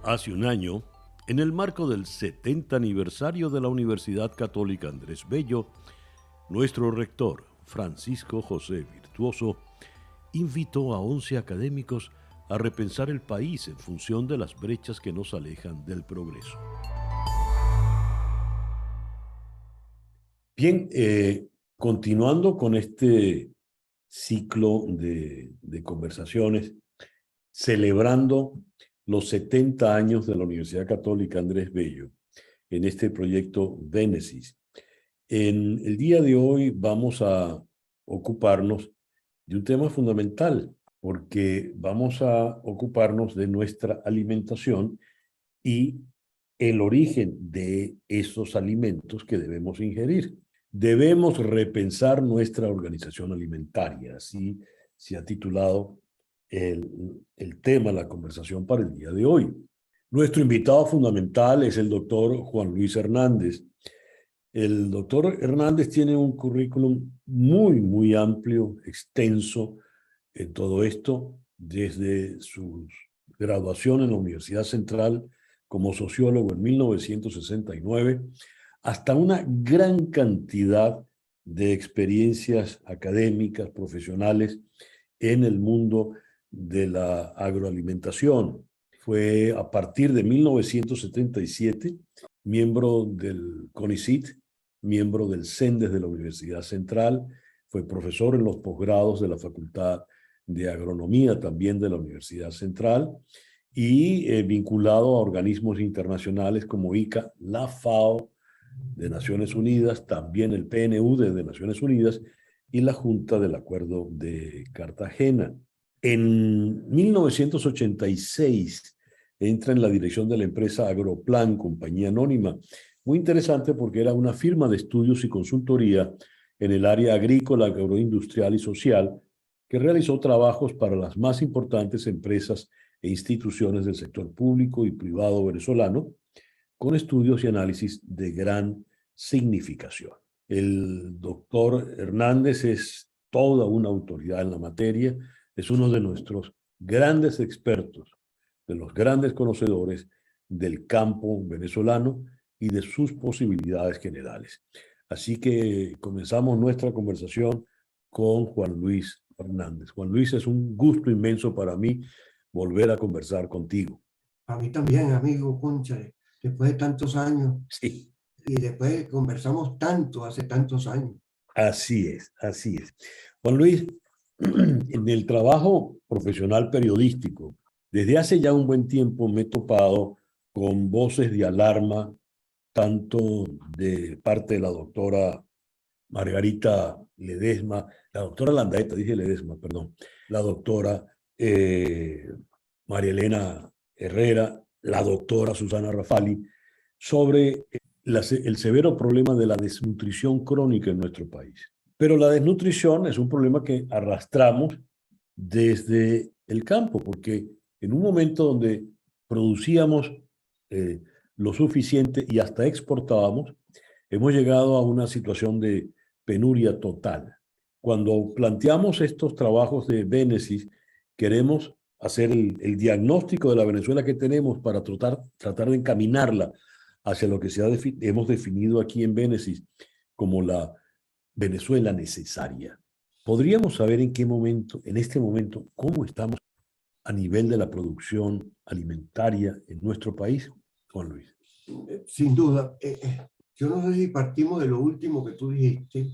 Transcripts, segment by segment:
Hace un año, en el marco del 70 aniversario de la Universidad Católica Andrés Bello, nuestro rector, Francisco José Virtuoso, invitó a 11 académicos a repensar el país en función de las brechas que nos alejan del progreso. Bien, continuando con este ciclo de conversaciones, celebrando los 70 años de la Universidad Católica Andrés Bello, en este proyecto Vénesis. En el día de hoy vamos a ocuparnos de un tema fundamental, porque vamos a ocuparnos de nuestra alimentación y el origen de esos alimentos que debemos ingerir. Debemos repensar nuestra organización alimentaria, así se ha titulado el tema, la conversación para el día de hoy. Nuestro invitado fundamental es el doctor Juan Luis Hernández. El doctor Hernández tiene un currículum muy amplio, extenso en todo esto, desde su graduación en la Universidad Central como sociólogo en 1969, hasta una gran cantidad de experiencias académicas, profesionales en el mundo de la agroalimentación. Fue a partir de 1977 miembro del CONICYT, miembro del CENDES de la Universidad Central, fue profesor en los posgrados de la Facultad de Agronomía también de la Universidad Central y vinculado a organismos internacionales como ICA, la FAO de Naciones Unidas, también el PNUD de Naciones Unidas y la Junta del Acuerdo de Cartagena. En 1986 entra en la dirección de la empresa Agroplan, compañía anónima. Muy interesante porque era una firma de estudios y consultoría en el área agrícola, agroindustrial y social que realizó trabajos para las más importantes empresas e instituciones del sector público y privado venezolano, con estudios y análisis de gran significación. El doctor Hernández es toda una autoridad en la materia, es uno de nuestros grandes expertos, de los grandes conocedores del campo venezolano y de sus posibilidades generales. Así que comenzamos nuestra conversación con Juan Luis Hernández. Juan Luis, es un gusto inmenso para mí volver a conversar contigo. A mí también, amigo, cónchale, después de tantos años. Sí. Y después conversamos tanto, hace tantos años. Así es, así es. Juan Luis, en el trabajo profesional periodístico, desde hace ya un buen tiempo me he topado con voces de alarma, tanto de parte de la doctora Margarita Ledesma, la doctora Landaeta, dije Ledesma, perdón, la doctora María Elena Herrera, la doctora Susana Rafali, sobre el severo problema de la desnutrición crónica en nuestro país. Pero la desnutrición es un problema que arrastramos desde el campo, porque en un momento donde producíamos lo suficiente y hasta exportábamos, hemos llegado a una situación de penuria total. Cuando planteamos estos trabajos de Vénesis, queremos hacer el diagnóstico de la Venezuela que tenemos para tratar de encaminarla hacia lo que hemos definido aquí en Vénesis como la Venezuela necesaria. ¿Podríamos saber en qué momento, en este momento, cómo estamos a nivel de la producción alimentaria en nuestro país, Juan Luis? Sin duda. Yo no sé si partimos de lo último que tú dijiste,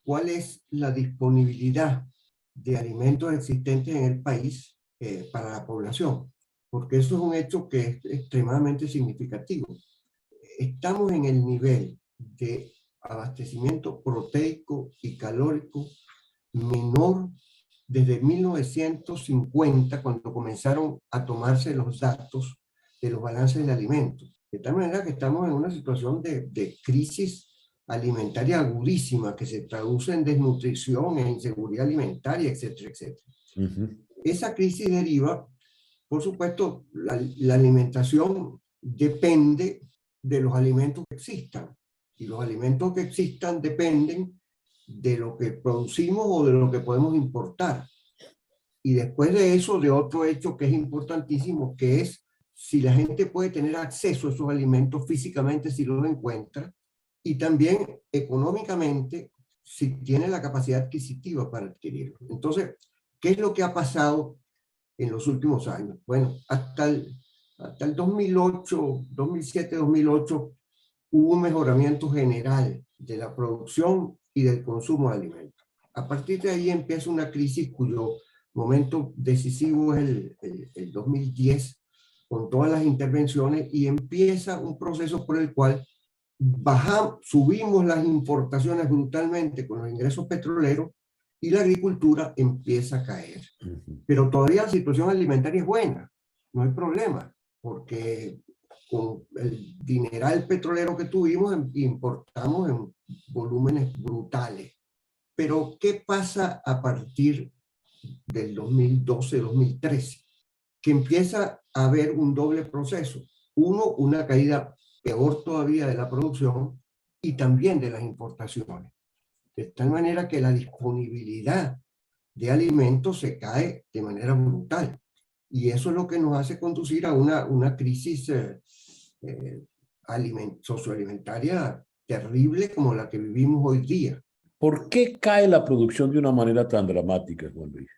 ¿cuál es la disponibilidad de alimentos existentes en el país para la población? Porque eso es un hecho que es extremadamente significativo. Estamos en el nivel de abastecimiento proteico y calórico menor desde 1950, cuando comenzaron a tomarse los datos de los balances de alimentos. De tal manera que estamos en una situación de crisis alimentaria agudísima que se traduce en desnutrición, en inseguridad alimentaria, etcétera, etcétera. Esa crisis deriva, por supuesto, la alimentación depende de los alimentos que existan, y los alimentos que existan dependen de lo que producimos o de lo que podemos importar. Y después de eso, de otro hecho que es importantísimo, que es si la gente puede tener acceso a esos alimentos físicamente, si los encuentra, y también económicamente, si tiene la capacidad adquisitiva para adquirirlos. Entonces, ¿qué es lo que ha pasado en los últimos años? Bueno, hasta el 2008, 2007, 2008, hubo un mejoramiento general de la producción y del consumo de alimentos. A partir de ahí empieza una crisis cuyo momento decisivo es el 2010, con todas las intervenciones, y empieza un proceso por el cual subimos las importaciones brutalmente con los ingresos petroleros y la agricultura empieza a caer. Pero todavía la situación alimentaria es buena, no hay problema, porque con el dineral petrolero que tuvimos importamos en volúmenes brutales. Pero ¿qué pasa a partir del 2012-2013? Que empieza a haber un doble proceso. Uno, una caída peor todavía de la producción y también de las importaciones. De tal manera que la disponibilidad de alimentos se cae de manera brutal. Y eso es lo que nos hace conducir a una crisis socioalimentaria terrible como la que vivimos hoy día. ¿Por qué cae la producción de una manera tan dramática, Juan Luis?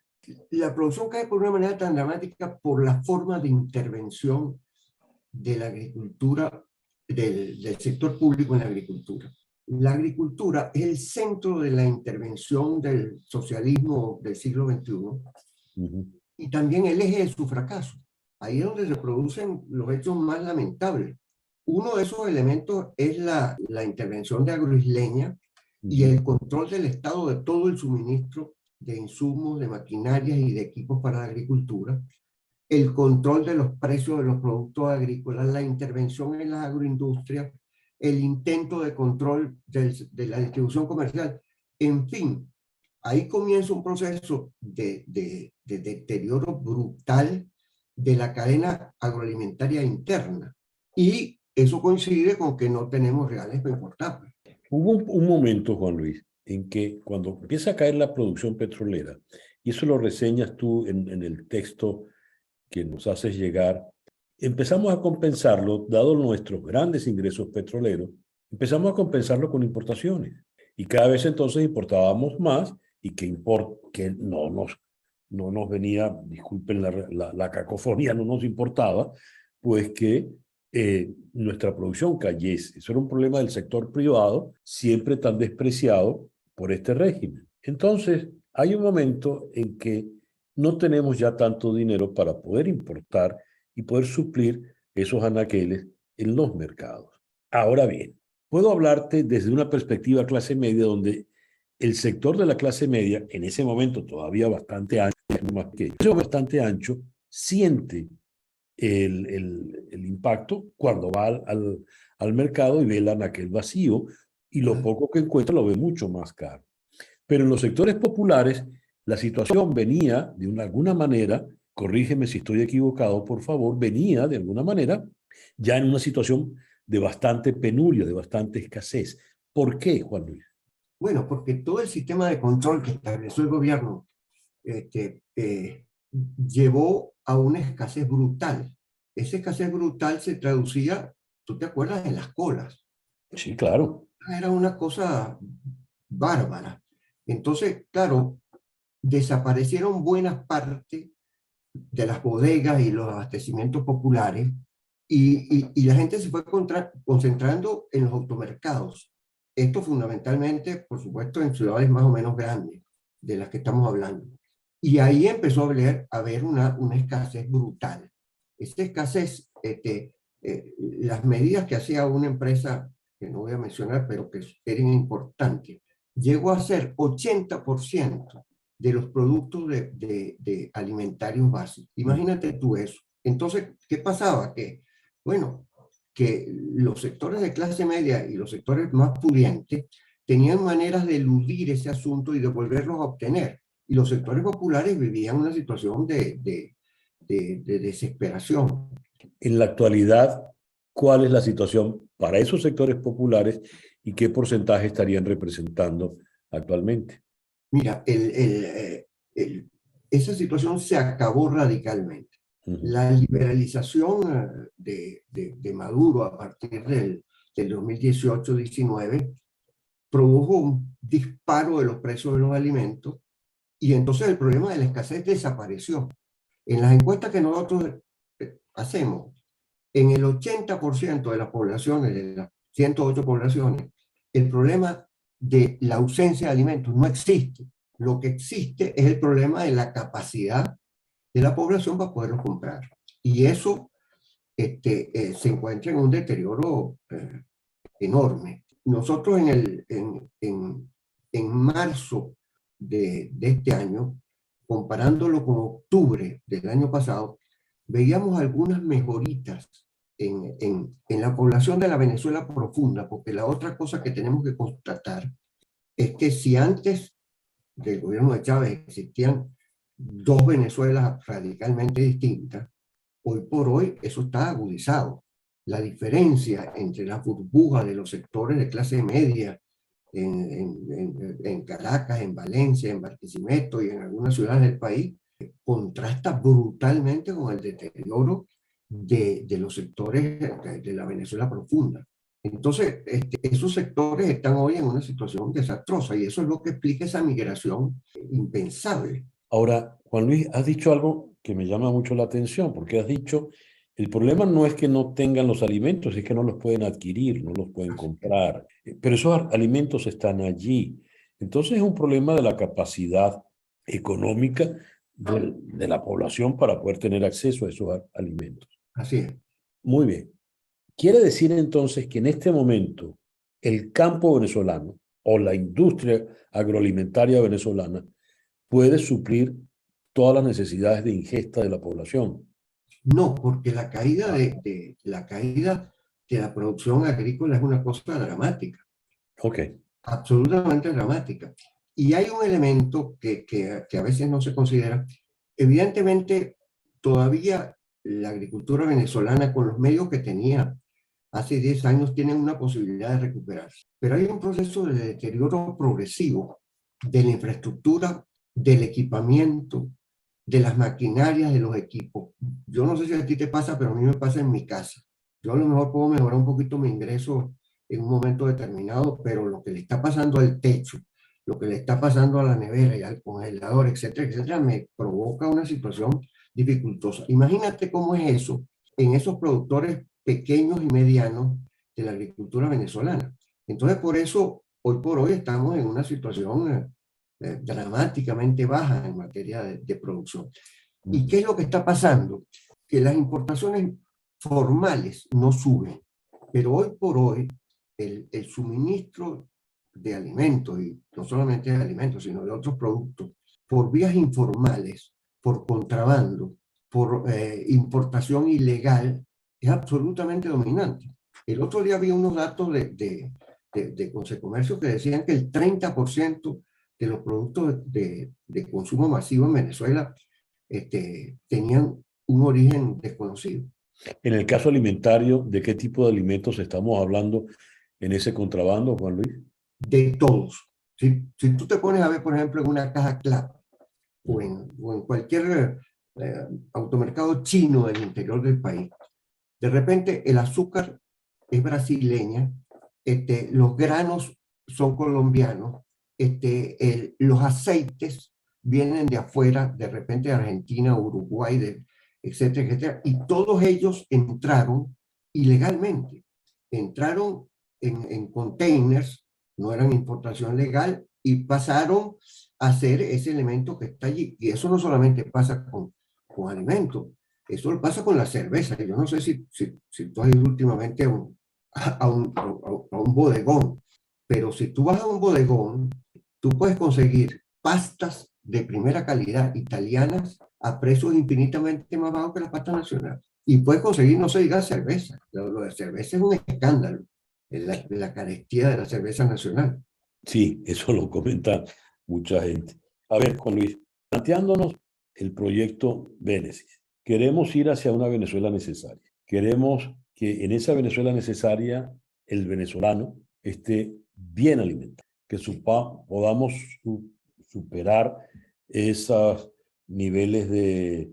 La producción cae por una manera tan dramática por la forma de intervención de la agricultura, del sector público en la agricultura. La agricultura es el centro de la intervención del socialismo del siglo XXI y también el eje de su fracaso. Ahí es donde se producen los hechos más lamentables. Uno de esos elementos es la intervención de Agroisleña y el control del Estado de todo el suministro de insumos, de maquinarias y de equipos para la agricultura, el control de los precios de los productos agrícolas, la intervención en las agroindustrias, el intento de control de la distribución comercial. En fin, ahí comienza un proceso de deterioro brutal de la cadena agroalimentaria interna. Y eso coincide con que no tenemos reales para importar. Hubo un momento, Juan Luis, en que cuando empieza a caer la producción petrolera, y eso lo reseñas tú en el texto que nos haces llegar, empezamos a compensarlo, dado nuestros grandes ingresos petroleros, empezamos a compensarlo con importaciones. Y cada vez entonces importábamos más y que no nos venía, disculpen la cacofonía, no nos importaba, pues que nuestra producción cayese. Eso era un problema del sector privado, siempre tan despreciado por este régimen. Entonces, hay un momento en que no tenemos ya tanto dinero para poder importar y poder suplir esos anaqueles en los mercados. Ahora bien, puedo hablarte desde una perspectiva clase media, donde el sector de la clase media, en ese momento todavía bastante ancho, bastante ancho, siente el impacto cuando va al mercado y ve el anaquel vacío, y lo poco que encuentra lo ve mucho más caro. Pero en los sectores populares, la situación venía de alguna manera, corrígeme si estoy equivocado, por favor, venía de alguna manera ya en una situación de bastante penuria, de bastante escasez. ¿Por qué, Juan Luis? Bueno, porque todo el sistema de control que estableció el gobierno llevó a una escasez brutal. Esa escasez brutal se traducía, ¿tú te acuerdas?, en las colas. Sí, claro. Era una cosa bárbara. Entonces, claro, desaparecieron buenas partes de las bodegas y los abastecimientos populares y la gente se fue concentrando en los automercados. Esto fundamentalmente, por supuesto, en ciudades más o menos grandes, de las que estamos hablando. Y ahí empezó a haber una escasez brutal. Esta escasez, las medidas que hacía una empresa, que no voy a mencionar, pero que eran importantes, llegó a ser 80% de los productos de alimentarios básicos. Imagínate tú eso. Entonces, ¿qué pasaba? Bueno, que los sectores de clase media y los sectores más pudientes tenían maneras de eludir ese asunto y de volverlos a obtener. Y los sectores populares vivían una situación de desesperación. En la actualidad, ¿cuál es la situación para esos sectores populares y qué porcentaje estarían representando actualmente? Mira, esa situación se acabó radicalmente. La liberalización de Maduro a partir del 2018-19 produjo un disparo de los precios de los alimentos y entonces el problema de la escasez desapareció. En las encuestas que nosotros hacemos, en el 80% de las poblaciones, de las 108 poblaciones, el problema de la ausencia de alimentos no existe. Lo que existe es el problema de la capacidad de la población para poderlos comprar. Y eso se encuentra en un deterioro enorme. Nosotros en marzo de este año, comparándolo con octubre del año pasado, veíamos algunas mejoritas en la población de la Venezuela profunda, porque la otra cosa que tenemos que constatar es que si antes del gobierno de Chávez existían dos Venezuelas radicalmente distintas, hoy por hoy eso está agudizado. La diferencia entre la burbuja de los sectores de clase media en Caracas, en Valencia, en Barquisimeto y en algunas ciudades del país contrasta brutalmente con el deterioro de los sectores de la Venezuela profunda. Entonces, esos sectores están hoy en una situación desastrosa y eso es lo que explica esa migración impensable. Ahora, Juan Luis, has dicho algo que me llama mucho la atención, porque has dicho, el problema no es que no tengan los alimentos, es que no los pueden adquirir, no los pueden comprar, pero esos alimentos están allí. Entonces es un problema de la capacidad económica de la población para poder tener acceso a esos alimentos. Así es. Muy bien. Quiere decir entonces que en este momento el campo venezolano o la industria agroalimentaria venezolana puede suplir todas las necesidades de ingesta de la población. No, porque la caída de la producción agrícola es una cosa dramática. Ok. Absolutamente dramática. Y hay un elemento que a veces no se considera. Evidentemente, todavía la agricultura venezolana, con los medios que tenía hace 10 años, tiene una posibilidad de recuperarse. Pero hay un proceso de deterioro progresivo de la infraestructura, del equipamiento, de las maquinarias, de los equipos. Yo no sé si a ti te pasa, pero a mí me pasa en mi casa. Yo a lo mejor puedo mejorar un poquito mi ingreso en un momento determinado, pero lo que le está pasando al techo, lo que le está pasando a la nevera y al congelador, etcétera, etcétera, me provoca una situación dificultosa. Imagínate cómo es eso en esos productores pequeños y medianos de la agricultura venezolana. Entonces, por eso, hoy por hoy estamos en una situación dramáticamente baja en materia de producción. ¿Y qué es lo que está pasando? Que las importaciones formales no suben, pero hoy por hoy el suministro de alimentos, y no solamente de alimentos, sino de otros productos, por vías informales, por contrabando, por importación ilegal, es absolutamente dominante. El otro día había unos datos de Consecomercio que decían que el 30% de los productos de consumo masivo en Venezuela tenían un origen desconocido. En el caso alimentario, ¿de qué tipo de alimentos estamos hablando en ese contrabando, Juan Luis? De todos. Si tú te pones a ver, por ejemplo, en una caja CLAP o en cualquier automercado chino del interior del país, de repente el azúcar es brasileña, los granos son colombianos, los aceites vienen de afuera, de repente de Argentina, Uruguay, etcétera, etcétera, y todos ellos entraron ilegalmente, entraron en containers, no eran importación legal, y pasaron a ser ese elemento que está allí. Y eso no solamente pasa con alimentos, eso pasa con la cerveza. Yo no sé si tú has ido últimamente a un bodegón, pero si tú vas a un bodegón, tú puedes conseguir pastas de primera calidad italianas a precios infinitamente más bajos que las pastas nacionales. Y puedes conseguir, no se diga cerveza. Lo de cerveza es un escándalo, la carestía de la cerveza nacional. Sí, eso lo comenta mucha gente. A ver, Juan Luis, planteándonos el proyecto Bénesis, queremos ir hacia una Venezuela necesaria. Queremos que en esa Venezuela necesaria el venezolano esté bien alimentado, que podamos superar esos niveles de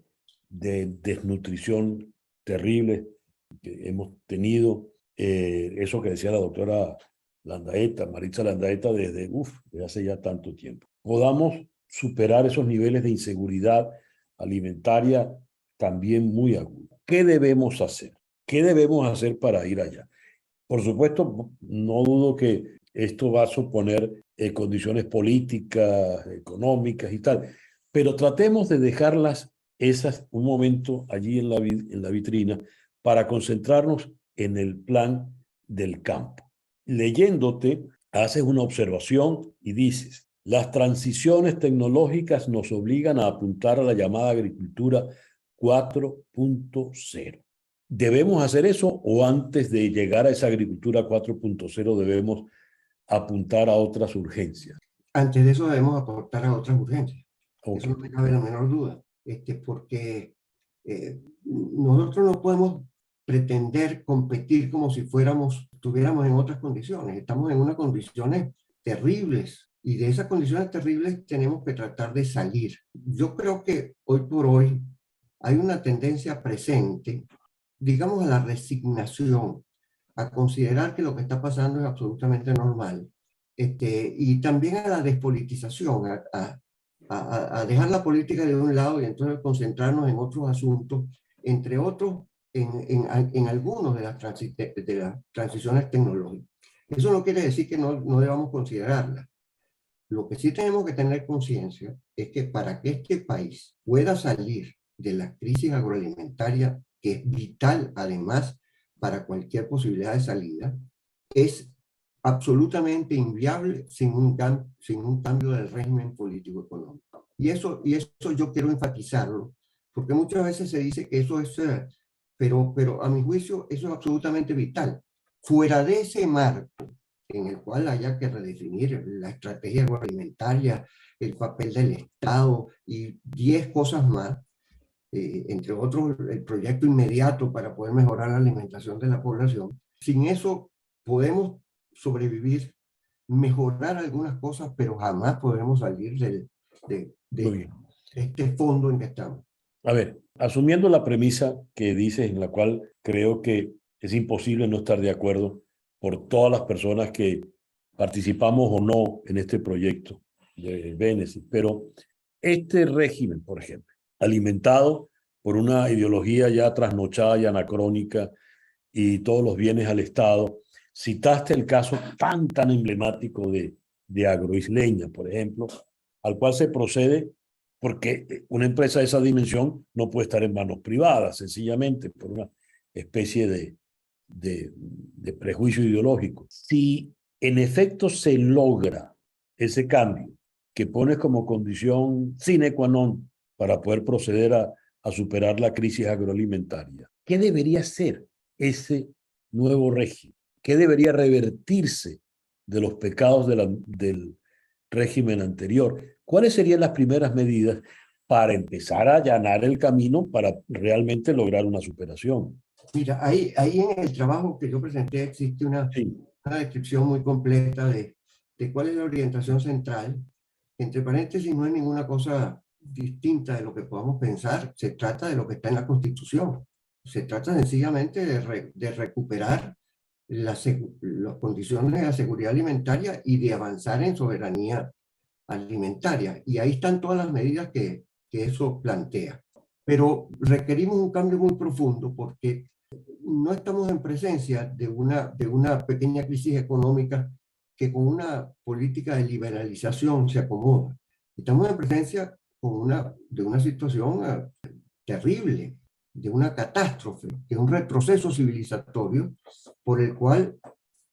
de desnutrición terrible que hemos tenido, eso que decía la doctora Landaeta, Maritza Landaeta, desde hace ya tanto tiempo. Podamos superar esos niveles de inseguridad alimentaria también muy agudos. ¿Qué debemos hacer? ¿Qué debemos hacer para ir allá? Por supuesto, no dudo que esto va a suponer condiciones políticas, económicas y tal, pero tratemos de dejarlas esas un momento allí en la vitrina para concentrarnos en el plan del campo. Leyéndote, haces una observación y dices, las transiciones tecnológicas nos obligan a apuntar a la llamada agricultura 4.0. ¿Debemos hacer eso o antes de llegar a esa agricultura 4.0 debemos apuntar a otras urgencias? Antes de eso debemos aportar a otras urgencias. Okay. Eso no me cabe la menor duda. Porque nosotros no podemos pretender competir como si estuviéramos en otras condiciones. Estamos en unas condiciones terribles y de esas condiciones terribles tenemos que tratar de salir. Yo creo que hoy por hoy hay una tendencia presente, digamos, a la resignación, a considerar que lo que está pasando es absolutamente normal, y también a la despolitización, a dejar la política de un lado y entonces concentrarnos en otros asuntos, entre otros en algunos de las transiciones tecnológicas. Eso no quiere decir que no debamos considerarlas. Lo que sí tenemos que tener conciencia es que para que este país pueda salir de la crisis agroalimentaria, que es vital además para cualquier posibilidad de salida, es absolutamente inviable sin un cambio del régimen político-económico. Y eso yo quiero enfatizarlo, porque muchas veces se dice que eso es, pero a mi juicio eso es absolutamente vital. Fuera de ese marco en el cual haya que redefinir la estrategia agroalimentaria, el papel del Estado y 10 cosas más, entre otros el proyecto inmediato para poder mejorar la alimentación de la población. Sin eso podemos sobrevivir, mejorar algunas cosas, pero jamás podremos salir de este fondo en que estamos. A ver, asumiendo la premisa que dices, en la cual creo que es imposible no estar de acuerdo por todas las personas que participamos o no en este proyecto de Bénesis, pero este régimen, por ejemplo, alimentado por una ideología ya trasnochada y anacrónica y todos los bienes al Estado, citaste el caso tan emblemático de Agroisleña, por ejemplo, al cual se procede porque una empresa de esa dimensión no puede estar en manos privadas, sencillamente por una especie de prejuicio ideológico. Si en efecto se logra ese cambio que pones como condición sine qua non para poder proceder a superar la crisis agroalimentaria, ¿qué debería ser ese nuevo régimen? ¿Qué debería revertirse de los pecados del régimen anterior? ¿Cuáles serían las primeras medidas para empezar a allanar el camino para realmente lograr una superación? Mira, ahí en el trabajo que yo presenté existe una descripción muy completa de cuál es la orientación central. Entre paréntesis, no hay ninguna cosa distinta de lo que podamos pensar. Se trata de lo que está en la Constitución. Se trata sencillamente de recuperar las condiciones de la seguridad alimentaria y de avanzar en soberanía alimentaria. Y ahí están todas las medidas que eso plantea. Pero requerimos un cambio muy profundo porque no estamos en presencia de una pequeña crisis económica que con una política de liberalización se acomoda. Estamos en presencia de una situación terrible, de una catástrofe, de un retroceso civilizatorio por el cual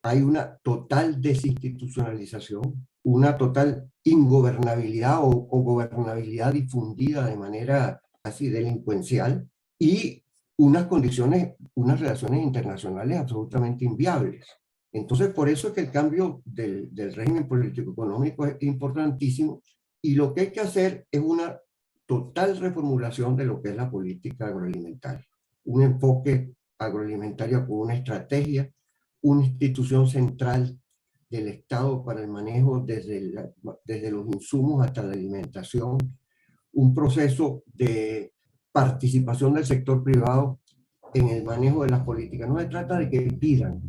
hay una total desinstitucionalización, una total ingobernabilidad o gobernabilidad difundida de manera así delincuencial y unas condiciones, unas relaciones internacionales absolutamente inviables. Entonces, por eso es que el cambio del régimen político-económico es importantísimo y lo que hay que hacer es una total reformulación de lo que es la política agroalimentaria. Un enfoque agroalimentario con una estrategia, una institución central del Estado para el manejo desde los insumos hasta la alimentación, un proceso de participación del sector privado en el manejo de las políticas. No se trata de que pidan,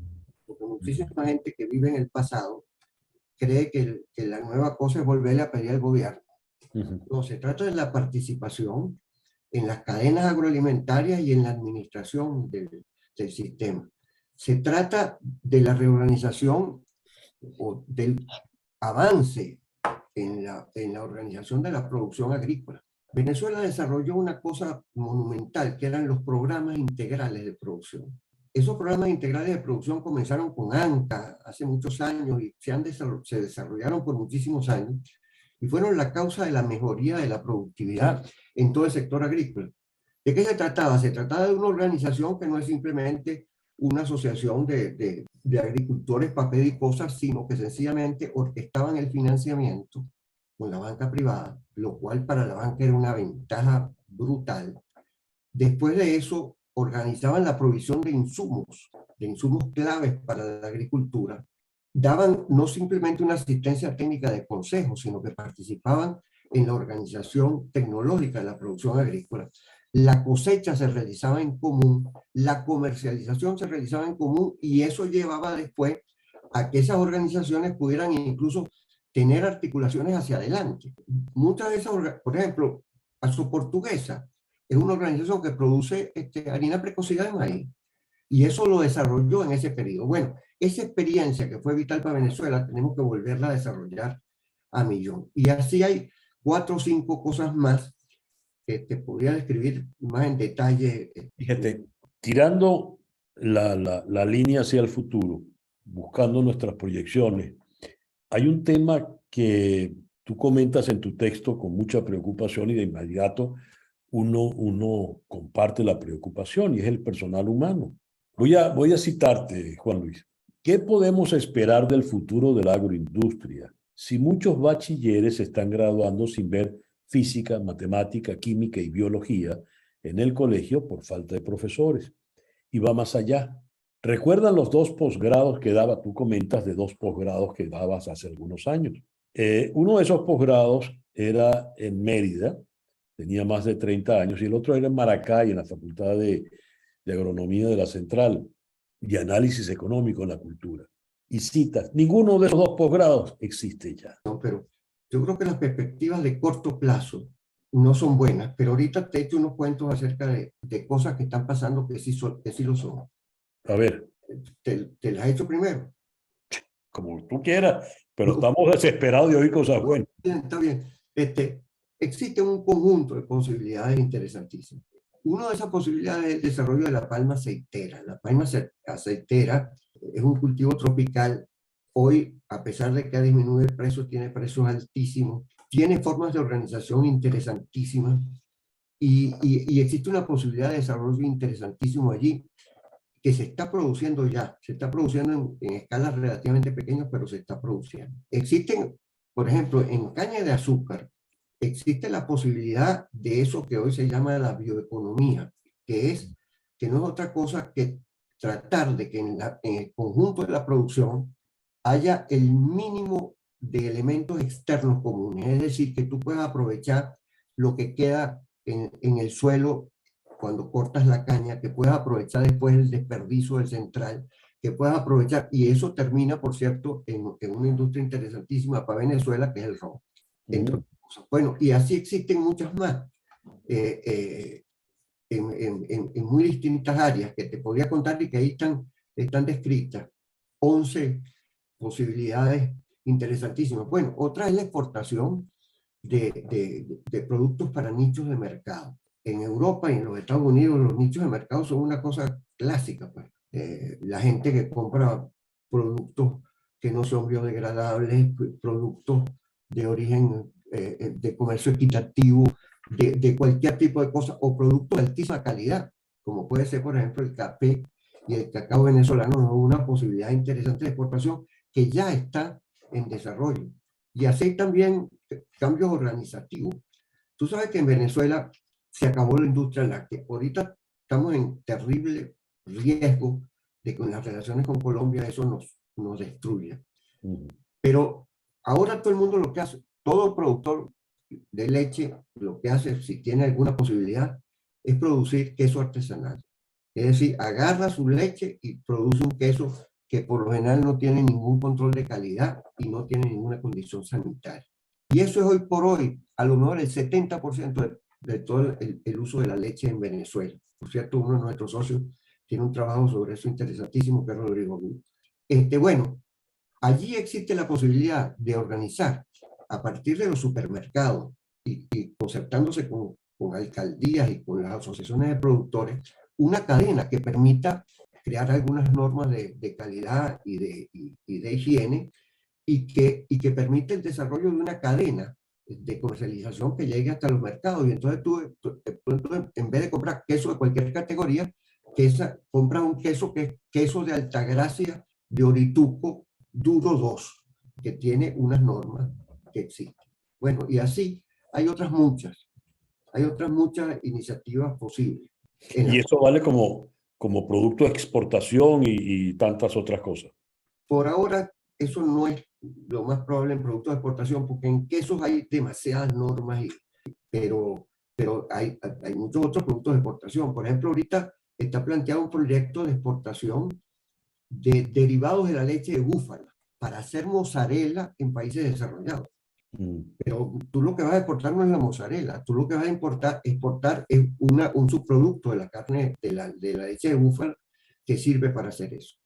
porque muchísima gente que vive en el pasado cree que la nueva cosa es volverle a pedir al gobierno. No, se trata de la participación en las cadenas agroalimentarias y en la administración del sistema. Se trata de la reorganización o del avance en la organización de la producción agrícola. Venezuela desarrolló una cosa monumental, que eran los programas integrales de producción. Esos programas integrales de producción comenzaron con ANCA hace muchos años y se desarrollaron por muchísimos años y fueron la causa de la mejoría de la productividad en todo el sector agrícola. ¿De qué se trataba? Se trataba de una organización que no es simplemente una asociación de agricultores para pedir cosas, sino que sencillamente orquestaban el financiamiento con la banca privada, lo cual para la banca era una ventaja brutal. Después de eso, organizaban la provisión de insumos claves para la agricultura. Daban no simplemente una asistencia técnica de consejo, sino que participaban en la organización tecnológica de la producción agrícola. La cosecha se realizaba en común, la comercialización se realizaba en común y eso llevaba después a que esas organizaciones pudieran incluso tener articulaciones hacia adelante. Muchas de esas, por ejemplo, Paso Portuguesa es una organización que produce harina precocida de maíz y eso lo desarrolló en ese periodo. Bueno, esa experiencia que fue vital para Venezuela tenemos que volverla a desarrollar a millón. Y así hay 4 o 5 cosas más que te podría describir más en detalle. Fíjate, tirando la línea hacia el futuro, buscando nuestras proyecciones, hay un tema que tú comentas en tu texto con mucha preocupación y de inmediato uno comparte la preocupación y es el personal humano. Voy a citarte, Juan Luis. ¿Qué podemos esperar del futuro de la agroindustria si muchos bachilleres se están graduando sin ver física, matemática, química y biología en el colegio por falta de profesores? Y va más allá. ¿Recuerdan los 2 posgrados que daba? Tú comentas de 2 posgrados que dabas hace algunos años. Uno de esos posgrados era en Mérida, tenía más de 30 años, y el otro era en Maracay, en la Facultad de Agronomía de la Central y Análisis Económico en la Cultura. Y citas, ninguno de esos 2 posgrados existe ya. No, pero yo creo que las perspectivas de corto plazo no son buenas, pero ahorita te he hecho unos cuentos acerca de cosas que están pasando que sí lo son. A ver. ¿Te las he hecho primero? Como tú quieras, pero estamos desesperados de oír cosas buenas. Está bien. Existe un conjunto de posibilidades interesantísimas. Una de esas posibilidades es el desarrollo de la palma aceitera. La palma aceitera es un cultivo tropical. Hoy, a pesar de que ha disminuido el precio, tiene precios altísimos, tiene formas de organización interesantísimas y existe una posibilidad de desarrollo interesantísimo allí que se está produciendo ya, se está produciendo en escalas relativamente pequeñas, pero se está produciendo. Existen, por ejemplo, en caña de azúcar, existe la posibilidad de eso que hoy se llama la bioeconomía, que no es otra cosa que tratar de que en el conjunto de la producción haya el mínimo de elementos externos comunes, es decir, que tú puedas aprovechar lo que queda en el suelo cuando cortas la caña, que puedas aprovechar después el desperdicio del central, que puedas aprovechar, y eso termina, por cierto, en una industria interesantísima para Venezuela, que es el ron. Bueno, y así existen muchas más, en muy distintas áreas que te podría contar y que ahí están descritas 11 posibilidades interesantísimas. Bueno, otra es la exportación de productos para nichos de mercado. En Europa y en los Estados Unidos los nichos de mercado son una cosa clásica. Pues. La gente que compra productos que no son biodegradables, productos de origen de comercio equitativo, de cualquier tipo de cosa, o productos de altísima calidad, como puede ser, por ejemplo, el café y el cacao venezolano, es una posibilidad interesante de exportación que ya está en desarrollo. Y así también cambios organizativos. Tú sabes que en Venezuela se acabó la industria láctea. Ahorita estamos en terrible riesgo de que en las relaciones con Colombia eso nos destruya. Pero ahora todo el mundo lo que hace, todo productor de leche, lo que hace, si tiene alguna posibilidad, es producir queso artesanal. Es decir, agarra su leche y produce un queso que por lo general no tiene ningún control de calidad y no tiene ninguna condición sanitaria. Y eso es hoy por hoy, a lo mejor el 70% de todo el uso de la leche en Venezuela. Por cierto, uno de nuestros socios tiene un trabajo sobre eso interesantísimo, que es Rodrigo Gil. Bueno, allí existe la posibilidad de organizar a partir de los supermercados y concertándose con alcaldías y con las asociaciones de productores, una cadena que permita crear algunas normas de calidad y de higiene y que permite el desarrollo de una cadena de comercialización que llegue hasta los mercados. Y entonces tú en vez de comprar queso de cualquier categoría, compras un queso que es queso de Altagracia, de Orituco, Duro 2, que tiene unas normas que existen. Bueno, y así hay otras muchas iniciativas posibles. Y eso vale como producto de exportación y tantas otras cosas. Por ahora, eso no es lo más probable en productos de exportación, porque en quesos hay demasiadas normas, pero hay muchos otros productos de exportación. Por ejemplo, ahorita está planteado un proyecto de exportación de derivados de la leche de búfala para hacer mozzarella en países desarrollados. Pero tú lo que vas a exportar no es la mozzarella, tú lo que vas a exportar es un subproducto de la carne de la leche de búfala que sirve para hacer eso.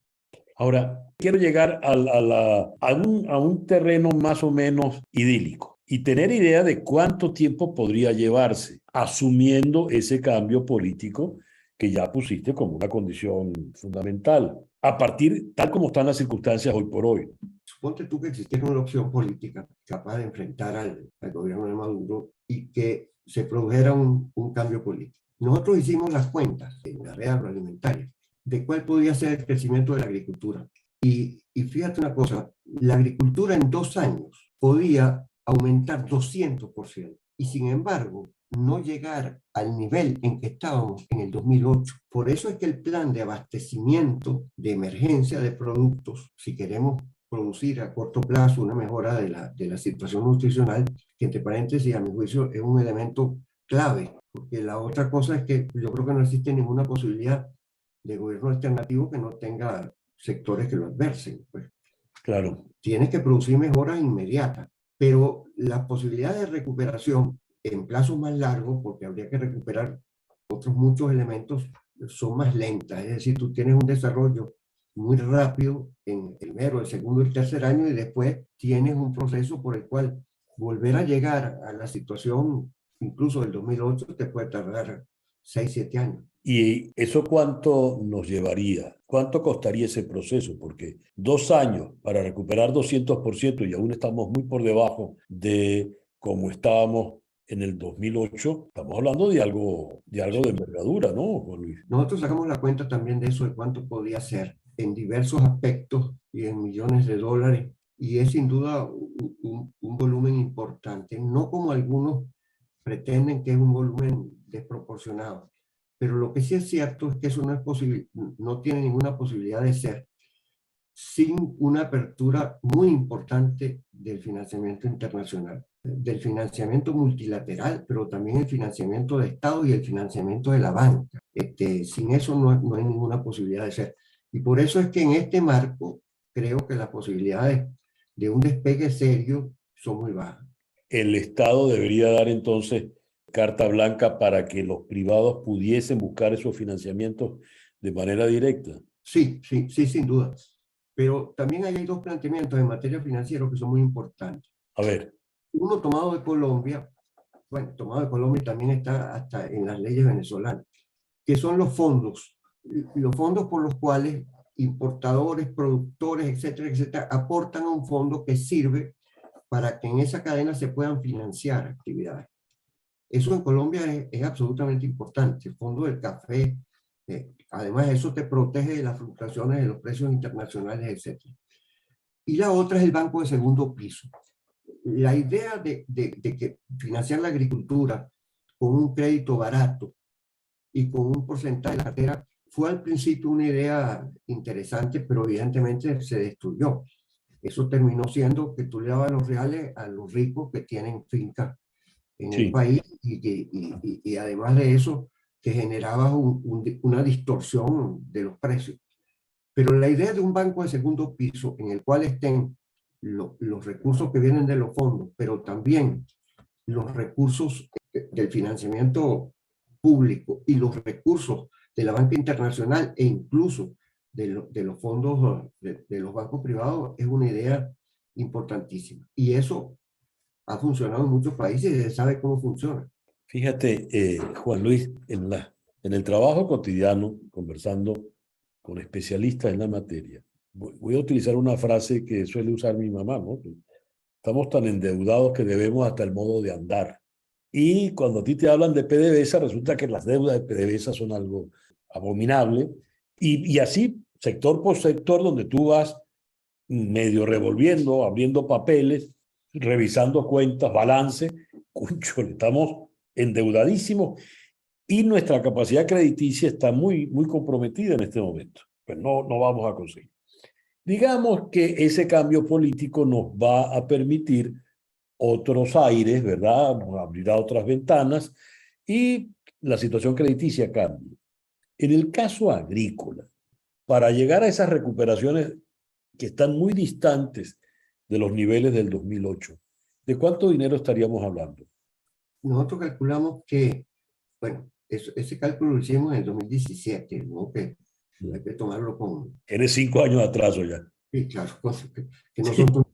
Ahora, quiero llegar a un terreno más o menos idílico y tener idea de cuánto tiempo podría llevarse, asumiendo ese cambio político que ya pusiste como una condición fundamental, a partir tal como están las circunstancias hoy por hoy. Suponte tú que existiera una opción política capaz de enfrentar al gobierno de Maduro y que se produjera un cambio político. Nosotros hicimos las cuentas en la red agroalimentaria de cuál podía ser el crecimiento de la agricultura. Y fíjate una cosa, la agricultura en 2 años podía aumentar 200%. Y sin embargo, no llegar al nivel en que estábamos en el 2008. Por eso es que el plan de abastecimiento de emergencia de productos, si queremos producir a corto plazo una mejora de la situación nutricional, que entre paréntesis, a mi juicio, es un elemento clave, porque la otra cosa es que yo creo que no existe ninguna posibilidad de gobierno alternativo que no tenga sectores que lo adversen. Pues. Claro. Tienes que producir mejoras inmediatas, pero las posibilidades de recuperación en plazos más largos, porque habría que recuperar otros muchos elementos, son más lentas. Es decir, tú tienes un desarrollo muy rápido en el primero, el segundo y el tercer año y después tienes un proceso por el cual volver a llegar a la situación incluso del 2008 te puede tardar 6, 7 años. ¿Y eso cuánto nos llevaría? ¿Cuánto costaría ese proceso? Porque 2 años para recuperar 200% y aún estamos muy por debajo de como estábamos en el 2008. Estamos hablando de algo de envergadura, ¿no, Juan Luis? Nosotros sacamos la cuenta también de eso, de cuánto podía ser en diversos aspectos y en millones de dólares. Y es sin duda un volumen importante, no como algunos pretenden que es un volumen desproporcionado. Pero lo que sí es cierto es que eso no es posible, no tiene ninguna posibilidad de ser sin una apertura muy importante del financiamiento internacional, del financiamiento multilateral, pero también el financiamiento de Estado y el financiamiento de la banca. Sin eso no hay ninguna posibilidad de ser. Y por eso es que en este marco creo que las posibilidades de un despegue serio son muy bajas. El Estado debería dar entonces carta blanca para que los privados pudiesen buscar esos financiamientos de manera directa. Sí, sin duda. Pero también hay 2 planteamientos en materia financiera que son muy importantes. A ver. Uno tomado de Colombia, bueno, tomado de Colombia también está hasta en las leyes venezolanas, que son los fondos por los cuales importadores, productores, etcétera, etcétera, aportan a un fondo que sirve para que en esa cadena se puedan financiar actividades. Eso en Colombia es absolutamente importante. El fondo del café, además eso te protege de las fluctuaciones de los precios internacionales, etcétera. Y la otra es el banco de segundo piso. La idea de que financiar la agricultura con un crédito barato y con un porcentaje de la cartera fue al principio una idea interesante, pero evidentemente se destruyó. Eso terminó siendo que tú le dabas los reales a los ricos que tienen fincas en el país y además de eso que generaba una distorsión de los precios. Pero la idea de un banco de segundo piso en el cual estén los recursos que vienen de los fondos, pero también los recursos del financiamiento público y los recursos de la banca internacional e incluso de los fondos de los bancos privados, es una idea importantísima. Y eso ha funcionado en muchos países y se sabe cómo funciona. Fíjate, Juan Luis, en el trabajo cotidiano, conversando con especialistas en la materia, voy a utilizar una frase que suele usar mi mamá, ¿no? Estamos tan endeudados que debemos hasta el modo de andar. Y cuando a ti te hablan de PDVSA, resulta que las deudas de PDVSA son algo abominable. Y así, sector por sector, donde tú vas medio revolviendo, abriendo papeles, revisando cuentas, balance, cúnchole, estamos endeudadísimos y nuestra capacidad crediticia está muy comprometida en este momento. Pues no vamos a conseguir. Digamos que ese cambio político nos va a permitir otros aires, ¿verdad? Nos abrirá otras ventanas y la situación crediticia cambia. En el caso agrícola, para llegar a esas recuperaciones que están muy distantes de los niveles del 2008, ¿de cuánto dinero estaríamos hablando? Nosotros calculamos que, bueno, ese cálculo lo hicimos en el 2017, ¿no? Que hay que tomarlo con... Eres 5 años de atraso ya. Sí, claro, que no son...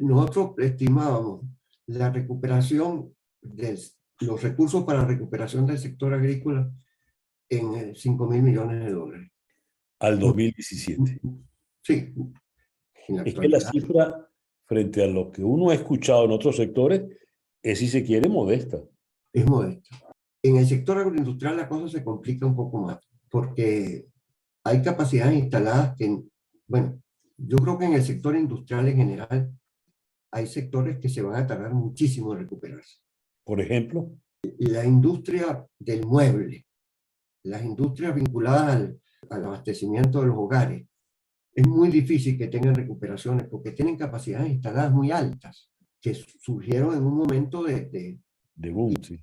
Nosotros estimábamos la recuperación de los recursos para la recuperación del sector agrícola en 5.000 millones de dólares. Al 2017. Sí, en la Es que la actualidad. cifra, frente a lo que uno ha escuchado en otros sectores, es, si se quiere, modesta. Es modesta. En el sector agroindustrial la cosa se complica un poco más, porque hay capacidades instaladas que, bueno, yo creo que en el sector industrial en general hay sectores que se van a tardar muchísimo en recuperarse. Por ejemplo, la industria del mueble, las industrias vinculadas al abastecimiento de los hogares, es muy difícil que tengan recuperaciones porque tienen capacidades instaladas muy altas que surgieron en un momento de boom, sí.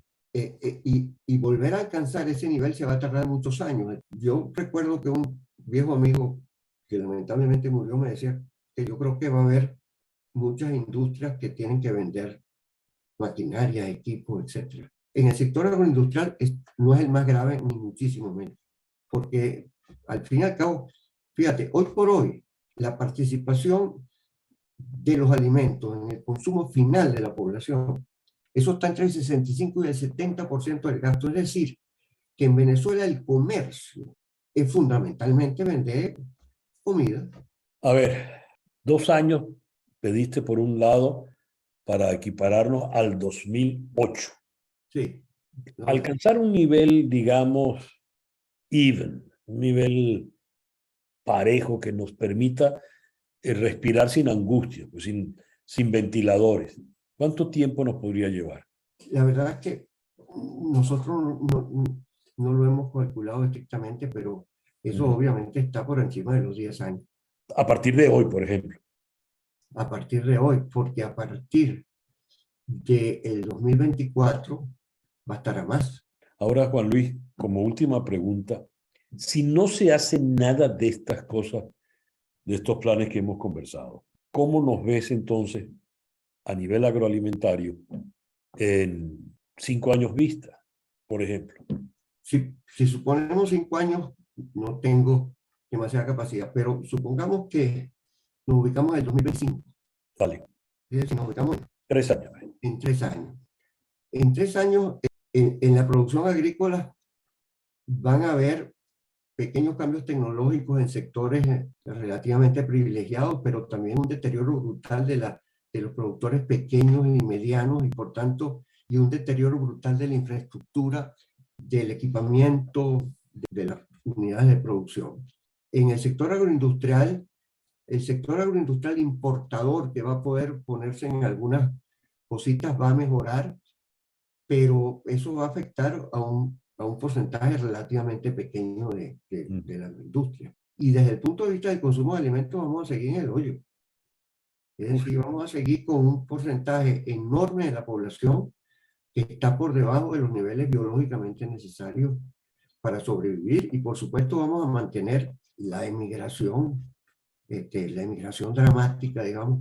Y volver a alcanzar ese nivel se va a tardar muchos años. Yo recuerdo que un viejo amigo que lamentablemente murió me decía que yo creo que va a haber muchas industrias que tienen que vender maquinaria, equipos, etc. En el sector agroindustrial no es el más grave, ni muchísimo menos, porque al fin y al cabo, fíjate, hoy por hoy, la participación de los alimentos en el consumo final de la población, eso está entre el 65 y el 70% del gasto. Es decir, que en Venezuela el comercio es fundamentalmente vender comida. A ver, 2 años pediste por un lado para equipararnos al 2008. Sí. No. Alcanzar un nivel, digamos, even, un nivel parejo que nos permita respirar sin angustia, pues sin ventiladores. ¿Cuánto tiempo nos podría llevar? La verdad es que nosotros no lo hemos calculado estrictamente, pero eso obviamente está por encima de los 10 años. A partir de hoy, por ejemplo. A partir de hoy, porque a partir del 2024 va a estar a más. Ahora, Juan Luis, como última pregunta, si no se hace nada de estas cosas, de estos planes que hemos conversado, ¿cómo nos ves entonces a nivel agroalimentario en 5 años vista, por ejemplo? Si suponemos 5 años, no tengo demasiada capacidad, pero supongamos que nos ubicamos en el 2025. Vale. Es decir, nos ubicamos 3 años. En 3 años. En 3 años, en la producción agrícola van a haber pequeños cambios tecnológicos en sectores relativamente privilegiados, pero también un deterioro brutal de los productores pequeños y medianos, y por tanto, y un deterioro brutal de la infraestructura, del equipamiento, de las unidades de producción. En el sector agroindustrial importador, que va a poder ponerse en algunas cositas, va a mejorar, pero eso va a afectar a un porcentaje relativamente pequeño de la industria. Y desde el punto de vista del consumo de alimentos vamos a seguir en el hoyo. Es decir, vamos a seguir con un porcentaje enorme de la población que está por debajo de los niveles biológicamente necesarios para sobrevivir. Y por supuesto vamos a mantener la emigración dramática, digamos,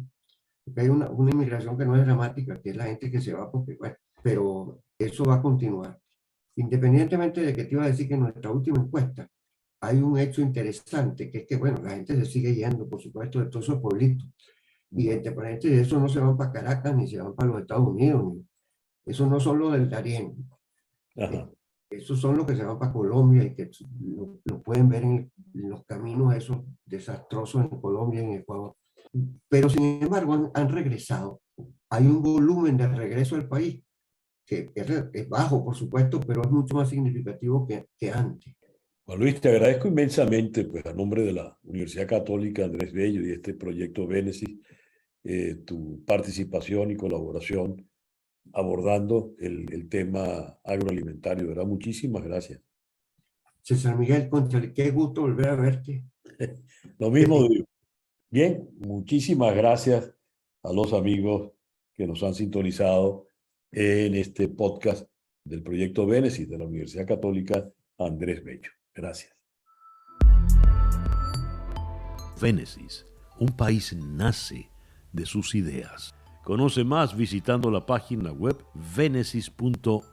porque hay una inmigración que no es dramática, que es la gente que se va porque, bueno, pero eso va a continuar. Independientemente de que te iba a decir que en nuestra última encuesta hay un hecho interesante, que es que, bueno, la gente se sigue yendo, por supuesto, de todos esos pueblitos. Y entre paréntesis, eso no se van para Caracas, ni se van para los Estados Unidos, esos no son los del Darién. Esos son los que se van para Colombia y que lo pueden ver en los caminos esos desastrosos en Colombia y en Ecuador. Pero sin embargo han regresado. Hay un volumen de regreso al país que es bajo, por supuesto, pero es mucho más significativo que antes. Juan Luis, te agradezco inmensamente, pues a nombre de la Universidad Católica Andrés Bello y este proyecto Bénesis, tu participación y colaboración abordando el tema agroalimentario, ¿verdad? Muchísimas gracias. César Miguel, qué gusto volver a verte. Lo mismo digo. Bien, muchísimas gracias a los amigos que nos han sintonizado en este podcast del proyecto Bénesis de la Universidad Católica Andrés Bello. Gracias. Bénesis, un país nace de sus ideas. Conoce más visitando la página web venesis.org.